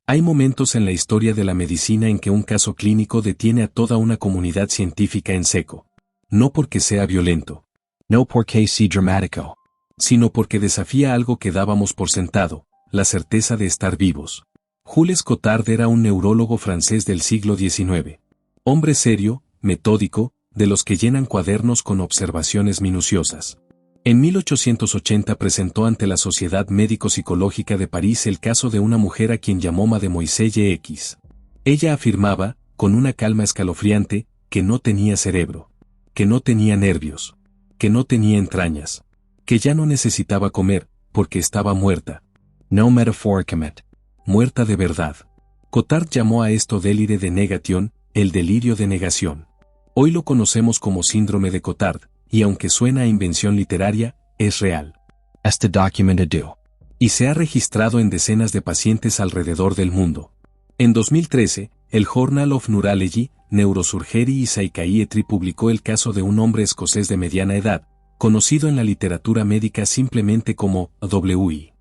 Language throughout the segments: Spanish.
Hay momentos en la historia de la medicina en que un caso clínico detiene a toda una comunidad científica en seco. No porque sea violento. No porque sea dramático. Sino porque desafía algo que dábamos por sentado, la certeza de estar vivos. Jules Cotard era un neurólogo francés del siglo XIX. Hombre serio, metódico, de los que llenan cuadernos con observaciones minuciosas. En 1880 presentó ante la Sociedad Médico-Psicológica de París el caso de una mujer a quien llamó Mademoiselle X. Ella afirmaba, con una calma escalofriante, que no tenía cerebro, que no tenía nervios, que no tenía entrañas, que ya no necesitaba comer, porque estaba muerta. No metaphoricamente. Muerta de verdad. Cotard llamó a esto délire de négation, el delirio de negación. Hoy lo conocemos como síndrome de Cotard, y aunque suena a invención literaria, es real. Está documentado. Y se ha registrado en decenas de pacientes alrededor del mundo. En 2013, el Journal of Neurology, Neurosurgery y Psychiatry publicó el caso de un hombre escocés de mediana edad, conocido en la literatura médica simplemente como WI.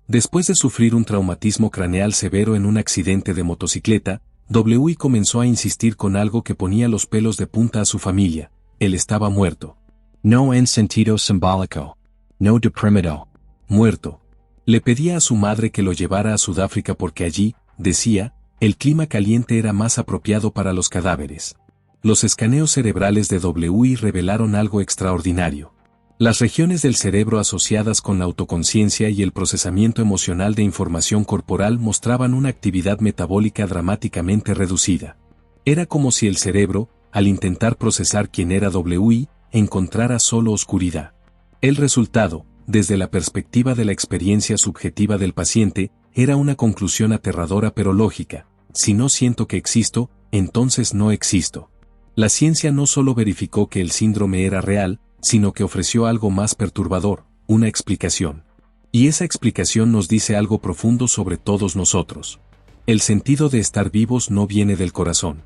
Después de sufrir un traumatismo craneal severo en un accidente de motocicleta, WI comenzó a insistir con algo que ponía los pelos de punta a su familia: él estaba muerto. No en sentido simbólico. No deprimido. Muerto. Le pedía a su madre que lo llevara a Sudáfrica porque allí, decía, el clima caliente era más apropiado para los cadáveres. Los escaneos cerebrales de WI revelaron algo extraordinario. Las regiones del cerebro asociadas con la autoconciencia y el procesamiento emocional de información corporal mostraban una actividad metabólica dramáticamente reducida. Era como si el cerebro, al intentar procesar quién era WI, encontrara solo oscuridad. El resultado, desde la perspectiva de la experiencia subjetiva del paciente, era una conclusión aterradora pero lógica: si no siento que existo, entonces no existo. La ciencia no solo verificó que el síndrome era real, sino que ofreció algo más perturbador, una explicación. Y esa explicación nos dice algo profundo sobre todos nosotros. El sentido de estar vivos no viene del corazón.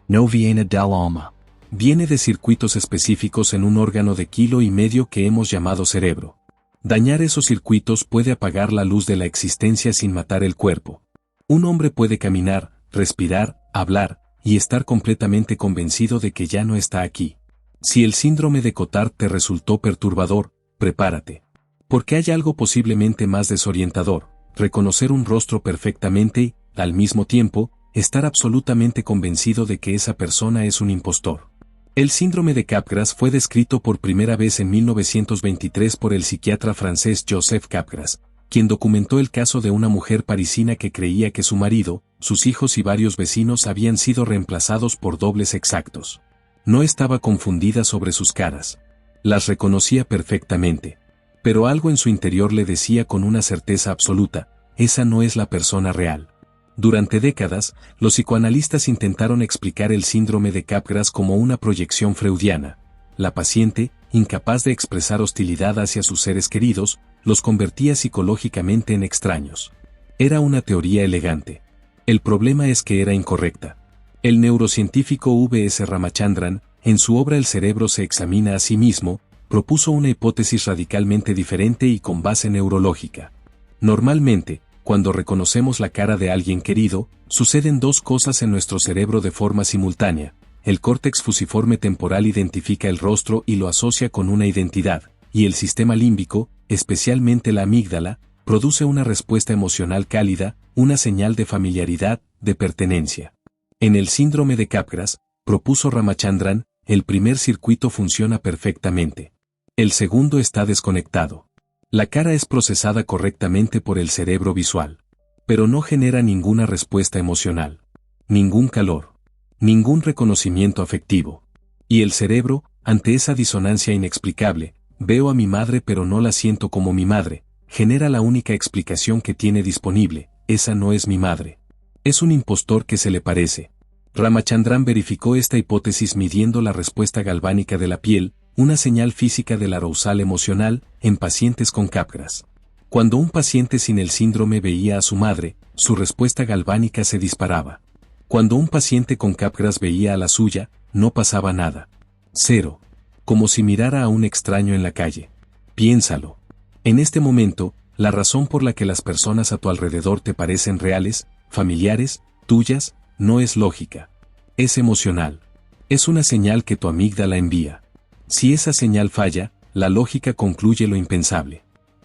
No viene del alma. Viene de circuitos específicos en un órgano de 1,5 kilos que hemos llamado cerebro. Dañar esos circuitos puede apagar la luz de la existencia sin matar el cuerpo. Un hombre puede caminar, respirar, hablar, y estar completamente convencido de que ya no está aquí. Si el síndrome de Cotard te resultó perturbador, prepárate. Porque hay algo posiblemente más desorientador: reconocer un rostro perfectamente y, al mismo tiempo, estar absolutamente convencido de que esa persona es un impostor. El síndrome de Capgras fue descrito por primera vez en 1923 por el psiquiatra francés Joseph Capgras, quien documentó el caso de una mujer parisina que creía que su marido, sus hijos y varios vecinos habían sido reemplazados por dobles exactos. No estaba confundida sobre sus caras. Las reconocía perfectamente. Pero algo en su interior le decía con una certeza absoluta: esa no es la persona real. Durante décadas, los psicoanalistas intentaron explicar el síndrome de Capgras como una proyección freudiana. La paciente, incapaz de expresar hostilidad hacia sus seres queridos, los convertía psicológicamente en extraños. Era una teoría elegante. El problema es que era incorrecta. El neurocientífico V.S. Ramachandran, en su obra El cerebro se examina a sí mismo, propuso una hipótesis radicalmente diferente y con base neurológica. Normalmente, cuando reconocemos la cara de alguien querido, suceden dos cosas en nuestro cerebro de forma simultánea. El córtex fusiforme temporal identifica el rostro y lo asocia con una identidad, y el sistema límbico, especialmente la amígdala, produce una respuesta emocional cálida, una señal de familiaridad, de pertenencia. En el síndrome de Capgras, propuso Ramachandran, el primer circuito funciona perfectamente. El segundo está desconectado. La cara es procesada correctamente por el cerebro visual, pero no genera ninguna respuesta emocional, ningún calor, ningún reconocimiento afectivo. Y el cerebro, ante esa disonancia inexplicable, veo a mi madre pero no la siento como mi madre, genera la única explicación que tiene disponible: esa no es mi madre. Es un impostor que se le parece. Ramachandran verificó esta hipótesis midiendo la respuesta galvánica de la piel, una señal física del arousal emocional, en pacientes con Capgras. Cuando un paciente sin el síndrome veía a su madre, su respuesta galvánica se disparaba. Cuando un paciente con Capgras veía a la suya, no pasaba nada. Cero. Como si mirara a un extraño en la calle. Piénsalo. En este momento, la razón por la que las personas a tu alrededor te parecen reales, familiares, tuyas, no es lógica. Es emocional. Es una señal que tu amígdala envía. Si esa señal falla, la lógica concluye lo impensable.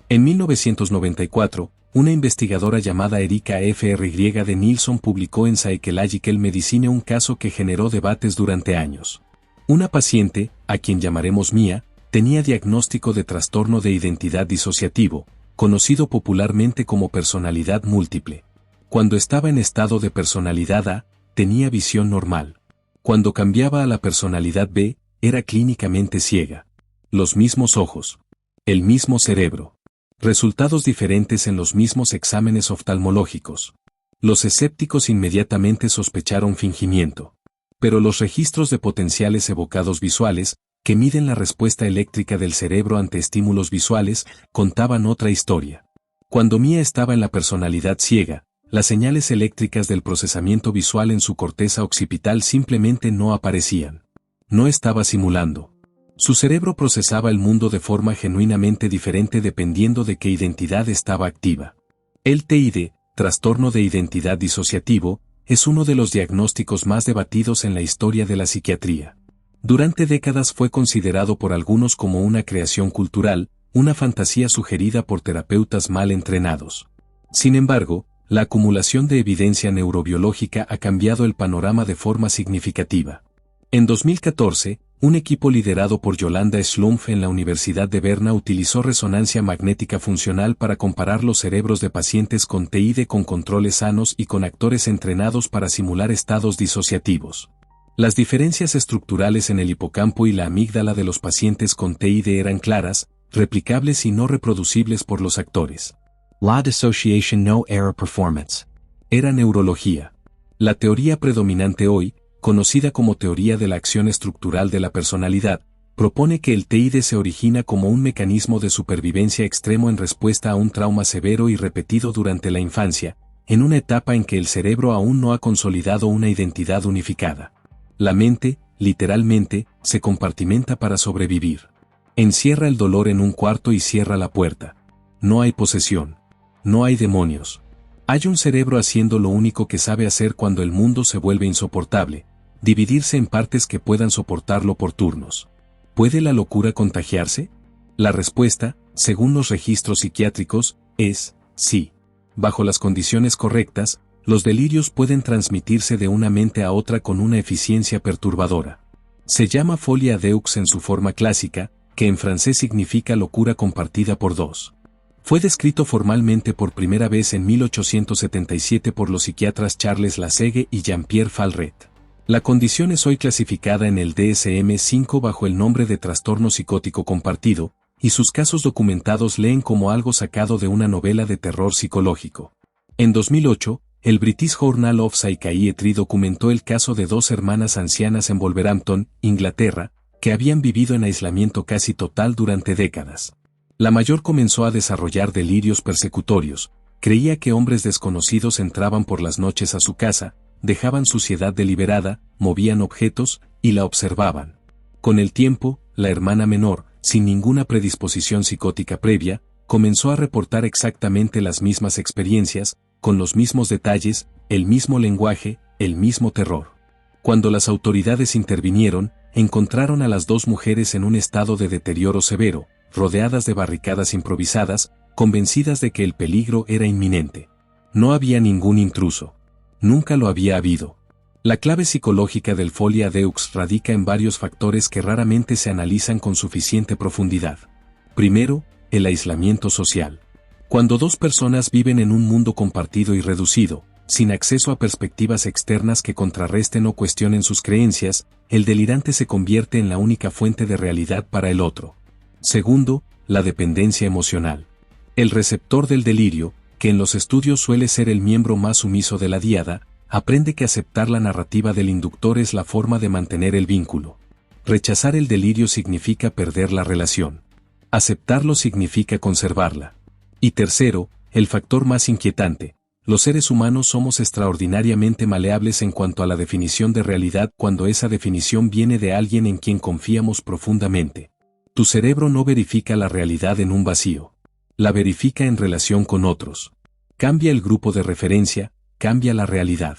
En 1994, una investigadora llamada Erika Fry de Nilsson publicó en Psychological Medicine un caso que generó debates durante años. Una paciente, a quien llamaremos Mia, tenía diagnóstico de trastorno de identidad disociativo, conocido popularmente como personalidad múltiple. Cuando estaba en estado de personalidad A, tenía visión normal. Cuando cambiaba a la personalidad B, era clínicamente ciega. Los mismos ojos. El mismo cerebro. Resultados diferentes en los mismos exámenes oftalmológicos. Los escépticos inmediatamente sospecharon fingimiento. Pero los registros de potenciales evocados visuales, que miden la respuesta eléctrica del cerebro ante estímulos visuales, contaban otra historia. Cuando Mia estaba en la personalidad ciega, las señales eléctricas del procesamiento visual en su corteza occipital simplemente no aparecían. No estaba simulando. Su cerebro procesaba el mundo de forma genuinamente diferente dependiendo de qué identidad estaba activa. El TID, trastorno de identidad disociativo, es uno de los diagnósticos más debatidos en la historia de la psiquiatría. Durante décadas fue considerado por algunos como una creación cultural, una fantasía sugerida por terapeutas mal entrenados. Sin embargo, la acumulación de evidencia neurobiológica ha cambiado el panorama de forma significativa. En 2014, un equipo liderado por Yolanda Schlumpf en la Universidad de Berna utilizó resonancia magnética funcional para comparar los cerebros de pacientes con TID con controles sanos y con actores entrenados para simular estados disociativos. Las diferencias estructurales en el hipocampo y la amígdala de los pacientes con TID eran claras, replicables y no reproducibles por los actores. La dissociation no error performance. Era neurología. La teoría predominante hoy, conocida como teoría de la acción estructural de la personalidad, propone que el TID se origina como un mecanismo de supervivencia extremo en respuesta a un trauma severo y repetido durante la infancia, en una etapa en que el cerebro aún no ha consolidado una identidad unificada. La mente, literalmente, se compartimenta para sobrevivir. Encierra el dolor en un cuarto y cierra la puerta. No hay posesión. No hay demonios. Hay un cerebro haciendo lo único que sabe hacer cuando el mundo se vuelve insoportable, dividirse en partes que puedan soportarlo por turnos. ¿Puede la locura contagiarse? La respuesta, según los registros psiquiátricos, es sí. Bajo las condiciones correctas, los delirios pueden transmitirse de una mente a otra con una eficiencia perturbadora. Se llama folie à deux en su forma clásica, que en francés significa locura compartida por dos. Fue descrito formalmente por primera vez en 1877 por los psiquiatras Charles Lassegue y Jean-Pierre Falret. La condición es hoy clasificada en el DSM-5 bajo el nombre de trastorno psicótico compartido, y sus casos documentados leen como algo sacado de una novela de terror psicológico. En 2008, el British Journal of Psychiatry documentó el caso de dos hermanas ancianas en Wolverhampton, Inglaterra, que habían vivido en aislamiento casi total durante décadas. La mayor comenzó a desarrollar delirios persecutorios, creía que hombres desconocidos entraban por las noches a su casa, dejaban suciedad deliberada, movían objetos, y la observaban. Con el tiempo, la hermana menor, sin ninguna predisposición psicótica previa, comenzó a reportar exactamente las mismas experiencias, con los mismos detalles, el mismo lenguaje, el mismo terror. Cuando las autoridades intervinieron, encontraron a las dos mujeres en un estado de deterioro severo, rodeadas de barricadas improvisadas, convencidas de que el peligro era inminente. No había ningún intruso. Nunca lo había habido. La clave psicológica del folie à deux radica en varios factores que raramente se analizan con suficiente profundidad. Primero, el aislamiento social. Cuando dos personas viven en un mundo compartido y reducido, sin acceso a perspectivas externas que contrarresten o cuestionen sus creencias, el delirante se convierte en la única fuente de realidad para el otro. Segundo, la dependencia emocional. El receptor del delirio, que en los estudios suele ser el miembro más sumiso de la díada, aprende que aceptar la narrativa del inductor es la forma de mantener el vínculo. Rechazar el delirio significa perder la relación. Aceptarlo significa conservarla. Y tercero, el factor más inquietante. Los seres humanos somos extraordinariamente maleables en cuanto a la definición de realidad cuando esa definición viene de alguien en quien confiamos profundamente. Tu cerebro no verifica la realidad en un vacío. La verifica en relación con otros. Cambia el grupo de referencia, cambia la realidad.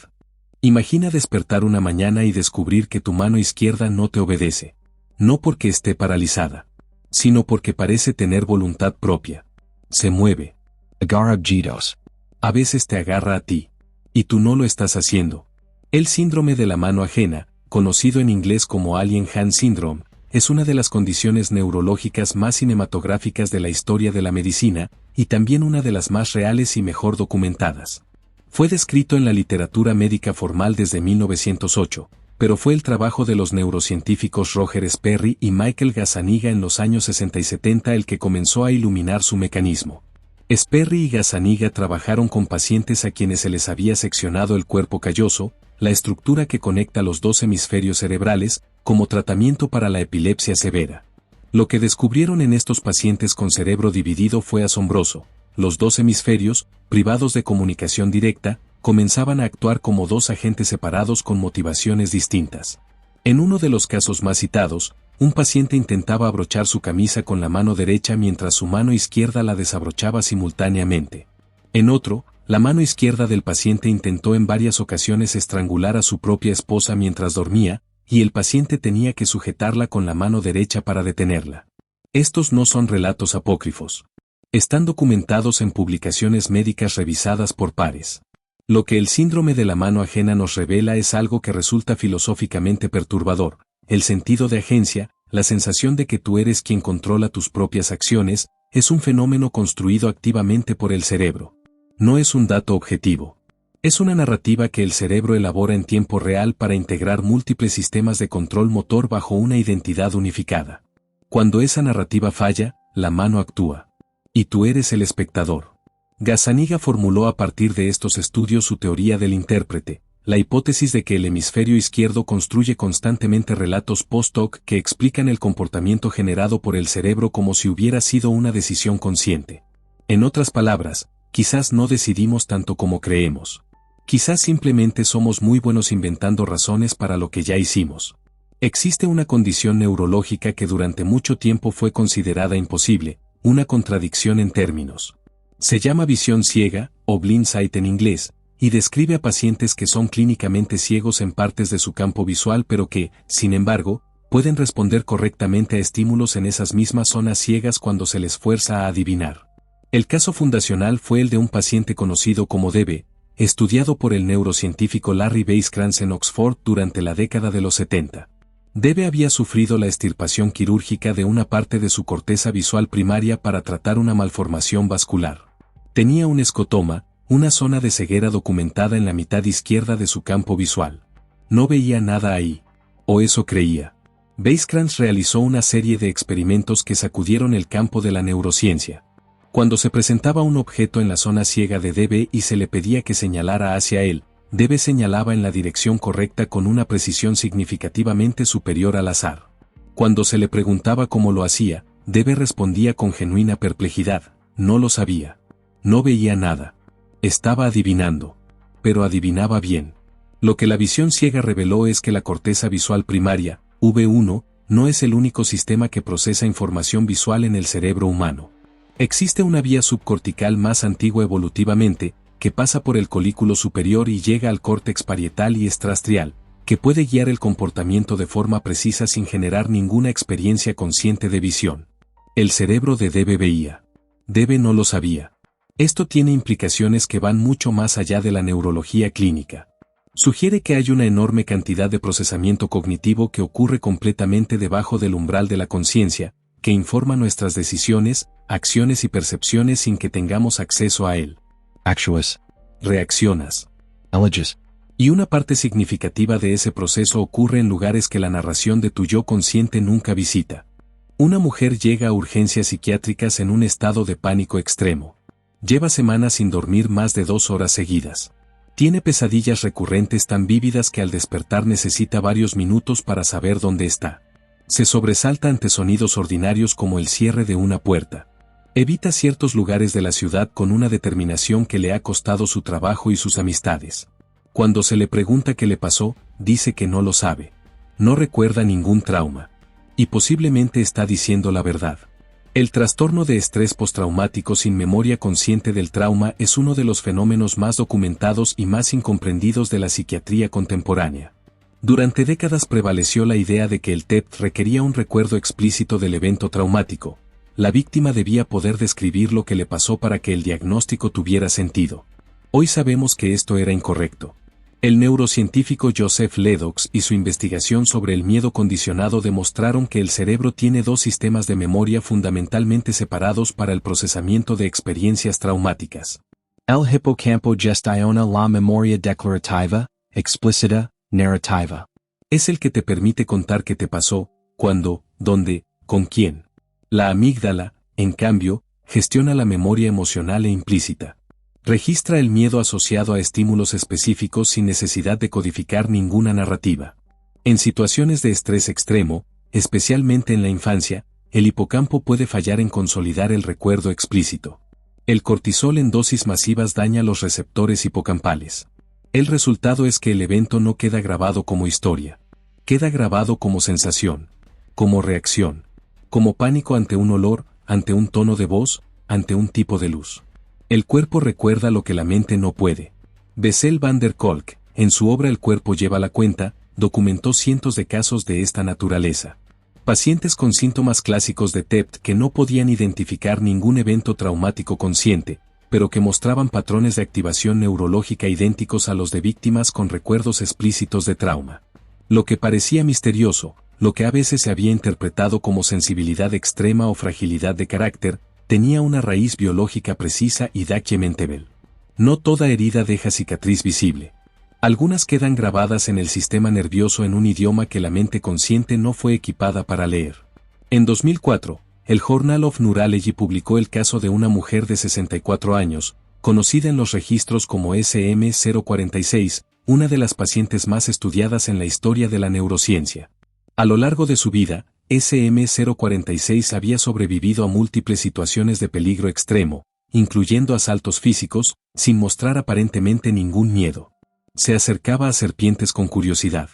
Imagina despertar una mañana y descubrir que tu mano izquierda no te obedece. No porque esté paralizada, sino porque parece tener voluntad propia. Se mueve. Agarra Jitos. A veces te agarra a ti. Y tú no lo estás haciendo. El síndrome de la mano ajena, conocido en inglés como Alien Hand Syndrome, es una de las condiciones neurológicas más cinematográficas de la historia de la medicina, y también una de las más reales y mejor documentadas. Fue descrito en la literatura médica formal desde 1908, pero fue el trabajo de los neurocientíficos Roger Sperry y Michael Gazzaniga en los años 60 y 70 el que comenzó a iluminar su mecanismo. Sperry y Gazzaniga trabajaron con pacientes a quienes se les había seccionado el cuerpo calloso, la estructura que conecta los dos hemisferios cerebrales, como tratamiento para la epilepsia severa. Lo que descubrieron en estos pacientes con cerebro dividido fue asombroso. Los dos hemisferios, privados de comunicación directa, comenzaban a actuar como dos agentes separados con motivaciones distintas. En uno de los casos más citados, un paciente intentaba abrochar su camisa con la mano derecha mientras su mano izquierda la desabrochaba simultáneamente. En otro, la mano izquierda del paciente intentó en varias ocasiones estrangular a su propia esposa mientras dormía, y el paciente tenía que sujetarla con la mano derecha para detenerla. Estos no son relatos apócrifos. Están documentados en publicaciones médicas revisadas por pares. Lo que el síndrome de la mano ajena nos revela es algo que resulta filosóficamente perturbador: el sentido de agencia, la sensación de que tú eres quien controla tus propias acciones, es un fenómeno construido activamente por el cerebro. No es un dato objetivo. Es una narrativa que el cerebro elabora en tiempo real para integrar múltiples sistemas de control motor bajo una identidad unificada. Cuando esa narrativa falla, la mano actúa. Y tú eres el espectador. Gazzaniga formuló a partir de estos estudios su teoría del intérprete, la hipótesis de que el hemisferio izquierdo construye constantemente relatos post-hoc que explican el comportamiento generado por el cerebro como si hubiera sido una decisión consciente. En otras palabras, quizás no decidimos tanto como creemos. Quizás simplemente somos muy buenos inventando razones para lo que ya hicimos. Existe una condición neurológica que durante mucho tiempo fue considerada imposible, una contradicción en términos. Se llama visión ciega, o blind sight en inglés, y describe a pacientes que son clínicamente ciegos en partes de su campo visual pero que, sin embargo, pueden responder correctamente a estímulos en esas mismas zonas ciegas cuando se les fuerza a adivinar. El caso fundacional fue el de un paciente conocido como DB, estudiado por el neurocientífico Larry Weisskranz en Oxford durante la década de los 70. DB había sufrido la extirpación quirúrgica de una parte de su corteza visual primaria para tratar una malformación vascular. Tenía un escotoma, una zona de ceguera documentada en la mitad izquierda de su campo visual. No veía nada ahí. O eso creía. Weisskranz realizó una serie de experimentos que sacudieron el campo de la neurociencia. Cuando se presentaba un objeto en la zona ciega de DB y se le pedía que señalara hacia él, DB señalaba en la dirección correcta con una precisión significativamente superior al azar. Cuando se le preguntaba cómo lo hacía, DB respondía con genuina perplejidad: no lo sabía. No veía nada. Estaba adivinando. Pero adivinaba bien. Lo que la visión ciega reveló es que la corteza visual primaria, V1, no es el único sistema que procesa información visual en el cerebro humano. Existe una vía subcortical más antigua evolutivamente, que pasa por el colículo superior y llega al córtex parietal y estrastrial, que puede guiar el comportamiento de forma precisa sin generar ninguna experiencia consciente de visión. El cerebro de DB veía. DB no lo sabía. Esto tiene implicaciones que van mucho más allá de la neurología clínica. Sugiere que hay una enorme cantidad de procesamiento cognitivo que ocurre completamente debajo del umbral de la conciencia, que informa nuestras decisiones, acciones y percepciones sin que tengamos acceso a él. Actuas. Reaccionas. Eleges. Y una parte significativa de ese proceso ocurre en lugares que la narración de tu yo consciente nunca visita. Una mujer llega a urgencias psiquiátricas en un estado de pánico extremo. Lleva semanas sin dormir más de 2 horas seguidas. Tiene pesadillas recurrentes tan vívidas que al despertar necesita varios minutos para saber dónde está. Se sobresalta ante sonidos ordinarios como el cierre de una puerta. Evita ciertos lugares de la ciudad con una determinación que le ha costado su trabajo y sus amistades. Cuando se le pregunta qué le pasó, dice que no lo sabe. No recuerda ningún trauma. Y posiblemente está diciendo la verdad. El trastorno de estrés postraumático sin memoria consciente del trauma es uno de los fenómenos más documentados y más incomprendidos de la psiquiatría contemporánea. Durante décadas prevaleció la idea de que el TEP requería un recuerdo explícito del evento traumático. La víctima debía poder describir lo que le pasó para que el diagnóstico tuviera sentido. Hoy sabemos que esto era incorrecto. El neurocientífico Joseph Ledoux y su investigación sobre el miedo condicionado demostraron que el cerebro tiene dos sistemas de memoria fundamentalmente separados para el procesamiento de experiencias traumáticas. El hippocampo gestiona la memoria declarativa, explícita, narrativa. Es el que te permite contar qué te pasó, cuándo, dónde, con quién. La amígdala, en cambio, gestiona la memoria emocional e implícita. Registra el miedo asociado a estímulos específicos sin necesidad de codificar ninguna narrativa. En situaciones de estrés extremo, especialmente en la infancia, el hipocampo puede fallar en consolidar el recuerdo explícito. El cortisol en dosis masivas daña los receptores hipocampales. El resultado es que el evento no queda grabado como historia. Queda grabado como sensación, como reacción, como pánico ante un olor, ante un tono de voz, ante un tipo de luz. El cuerpo recuerda lo que la mente no puede. Bessel van der Kolk, en su obra El cuerpo lleva la cuenta, documentó cientos de casos de esta naturaleza. Pacientes con síntomas clásicos de TEP que no podían identificar ningún evento traumático consciente, pero que mostraban patrones de activación neurológica idénticos a los de víctimas con recuerdos explícitos de trauma. Lo que parecía misterioso, lo que a veces se había interpretado como sensibilidad extrema o fragilidad de carácter, tenía una raíz biológica precisa y documentable. No toda herida deja cicatriz visible. Algunas quedan grabadas en el sistema nervioso en un idioma que la mente consciente no fue equipada para leer. En 2004, el Journal of Neurology publicó el caso de una mujer de 64 años, conocida en los registros como SM046, una de las pacientes más estudiadas en la historia de la neurociencia. A lo largo de su vida, SM046 había sobrevivido a múltiples situaciones de peligro extremo, incluyendo asaltos físicos, sin mostrar aparentemente ningún miedo. Se acercaba a serpientes con curiosidad.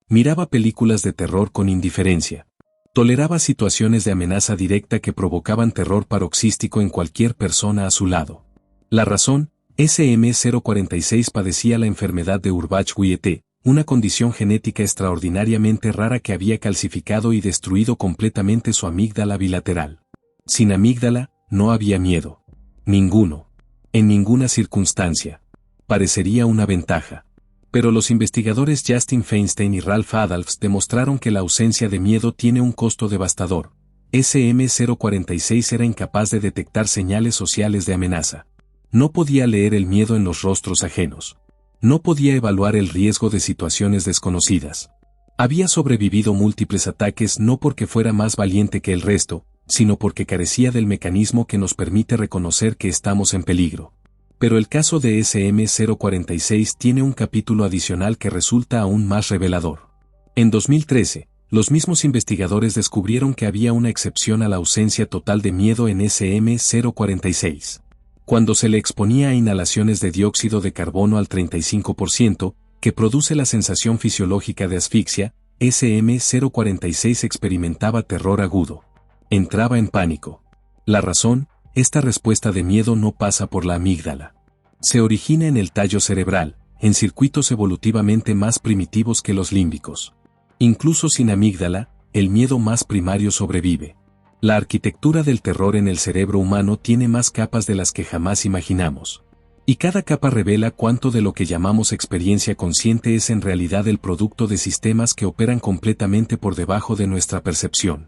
Miraba películas de terror con indiferencia. Toleraba situaciones de amenaza directa que provocaban terror paroxístico en cualquier persona a su lado. La razón, SM046 padecía la enfermedad de Urbach-Wiete, una condición genética extraordinariamente rara que había calcificado y destruido completamente su amígdala bilateral. Sin amígdala, no había miedo. Ninguno. En ninguna circunstancia. Parecería una ventaja. Pero los investigadores Justin Feinstein y Ralph Adolphs demostraron que la ausencia de miedo tiene un costo devastador. SM046 era incapaz de detectar señales sociales de amenaza. No podía leer el miedo en los rostros ajenos. No podía evaluar el riesgo de situaciones desconocidas. Había sobrevivido múltiples ataques no porque fuera más valiente que el resto, sino porque carecía del mecanismo que nos permite reconocer que estamos en peligro. Pero el caso de SM046 tiene un capítulo adicional que resulta aún más revelador. En 2013, los mismos investigadores descubrieron que había una excepción a la ausencia total de miedo en SM046. Cuando se le exponía a inhalaciones de dióxido de carbono al 35%, que produce la sensación fisiológica de asfixia, SM046 experimentaba terror agudo. Entraba en pánico. La razón, esta respuesta de miedo no pasa por la amígdala. Se origina en el tallo cerebral, en circuitos evolutivamente más primitivos que los límbicos. Incluso sin amígdala, el miedo más primario sobrevive. La arquitectura del terror en el cerebro humano tiene más capas de las que jamás imaginamos. Y cada capa revela cuánto de lo que llamamos experiencia consciente es en realidad el producto de sistemas que operan completamente por debajo de nuestra percepción.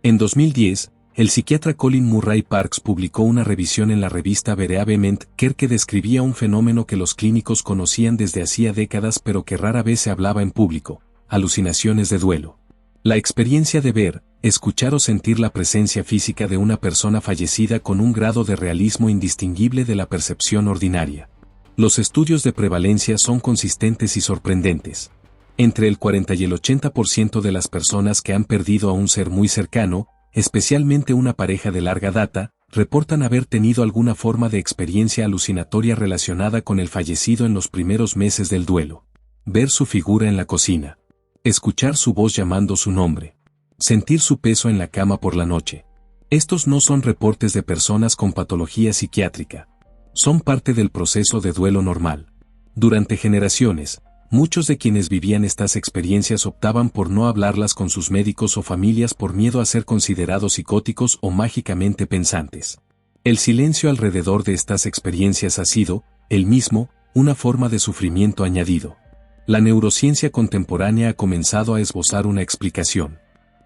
En 2010, el psiquiatra Colin Murray Parkes publicó una revisión en la revista Bereavement Care que describía un fenómeno que los clínicos conocían desde hacía décadas pero que rara vez se hablaba en público: alucinaciones de duelo. La experiencia de ver, escuchar o sentir la presencia física de una persona fallecida con un grado de realismo indistinguible de la percepción ordinaria. Los estudios de prevalencia son consistentes y sorprendentes. Entre el 40 y el 80% de las personas que han perdido a un ser muy cercano, especialmente una pareja de larga data, reportan haber tenido alguna forma de experiencia alucinatoria relacionada con el fallecido en los primeros meses del duelo. Ver su figura en la cocina. Escuchar su voz llamando su nombre. Sentir su peso en la cama por la noche. Estos no son reportes de personas con patología psiquiátrica. Son parte del proceso de duelo normal. Durante generaciones, muchos de quienes vivían estas experiencias optaban por no hablarlas con sus médicos o familias por miedo a ser considerados psicóticos o mágicamente pensantes. El silencio alrededor de estas experiencias ha sido, el mismo, una forma de sufrimiento añadido. La neurociencia contemporánea ha comenzado a esbozar una explicación.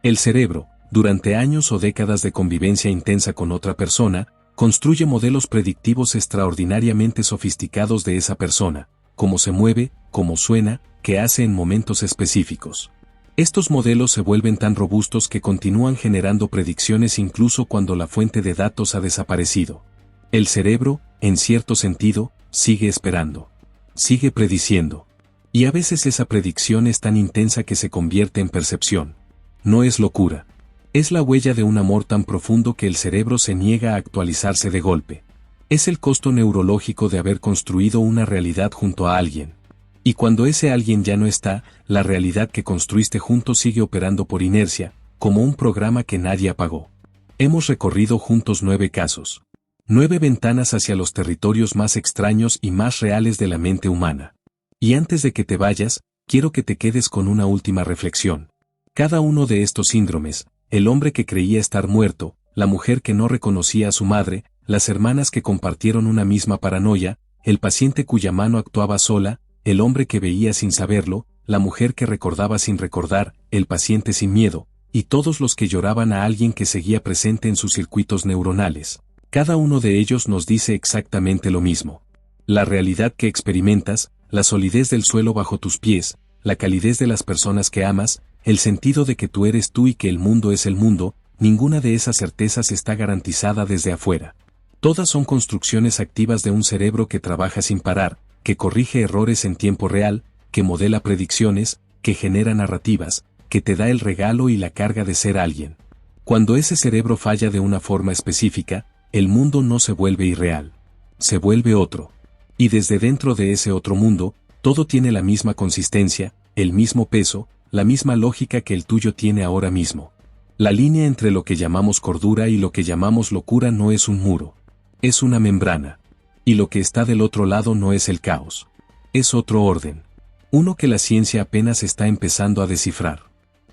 El cerebro, durante años o décadas de convivencia intensa con otra persona, construye modelos predictivos extraordinariamente sofisticados de esa persona, cómo se mueve, cómo suena, qué hace en momentos específicos. Estos modelos se vuelven tan robustos que continúan generando predicciones incluso cuando la fuente de datos ha desaparecido. El cerebro, en cierto sentido, sigue esperando. Sigue prediciendo. Y a veces esa predicción es tan intensa que se convierte en percepción. No es locura. Es la huella de un amor tan profundo que el cerebro se niega a actualizarse de golpe. Es el costo neurológico de haber construido una realidad junto a alguien. Y cuando ese alguien ya no está, la realidad que construiste juntos sigue operando por inercia, como un programa que nadie apagó. Hemos recorrido juntos 9 casos. 9 ventanas hacia los territorios más extraños y más reales de la mente humana. Y antes de que te vayas, quiero que te quedes con una última reflexión. Cada uno de estos síndromes, el hombre que creía estar muerto, la mujer que no reconocía a su madre, las hermanas que compartieron una misma paranoia, el paciente cuya mano actuaba sola, el hombre que veía sin saberlo, la mujer que recordaba sin recordar, el paciente sin miedo, y todos los que lloraban a alguien que seguía presente en sus circuitos neuronales. Cada uno de ellos nos dice exactamente lo mismo. La realidad que experimentas, la solidez del suelo bajo tus pies, la calidez de las personas que amas, el sentido de que tú eres tú y que el mundo es el mundo, ninguna de esas certezas está garantizada desde afuera. Todas son construcciones activas de un cerebro que trabaja sin parar, que corrige errores en tiempo real, que modela predicciones, que genera narrativas, que te da el regalo y la carga de ser alguien. Cuando ese cerebro falla de una forma específica, el mundo no se vuelve irreal. Se vuelve otro. Y desde dentro de ese otro mundo, todo tiene la misma consistencia, el mismo peso, la misma lógica que el tuyo tiene ahora mismo. La línea entre lo que llamamos cordura y lo que llamamos locura no es un muro. Es una membrana. Y lo que está del otro lado no es el caos. Es otro orden. Uno que la ciencia apenas está empezando a descifrar.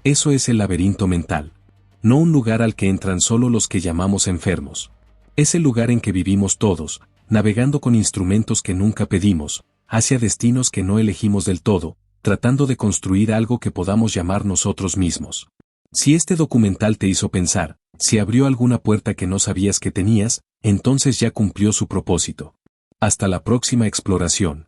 Eso es el laberinto mental. No un lugar al que entran solo los que llamamos enfermos. Es el lugar en que vivimos todos, navegando con instrumentos que nunca pedimos, hacia destinos que no elegimos del todo, tratando de construir algo que podamos llamar nosotros mismos. Si este documental te hizo pensar, si abrió alguna puerta que no sabías que tenías, entonces ya cumplió su propósito. Hasta la próxima exploración.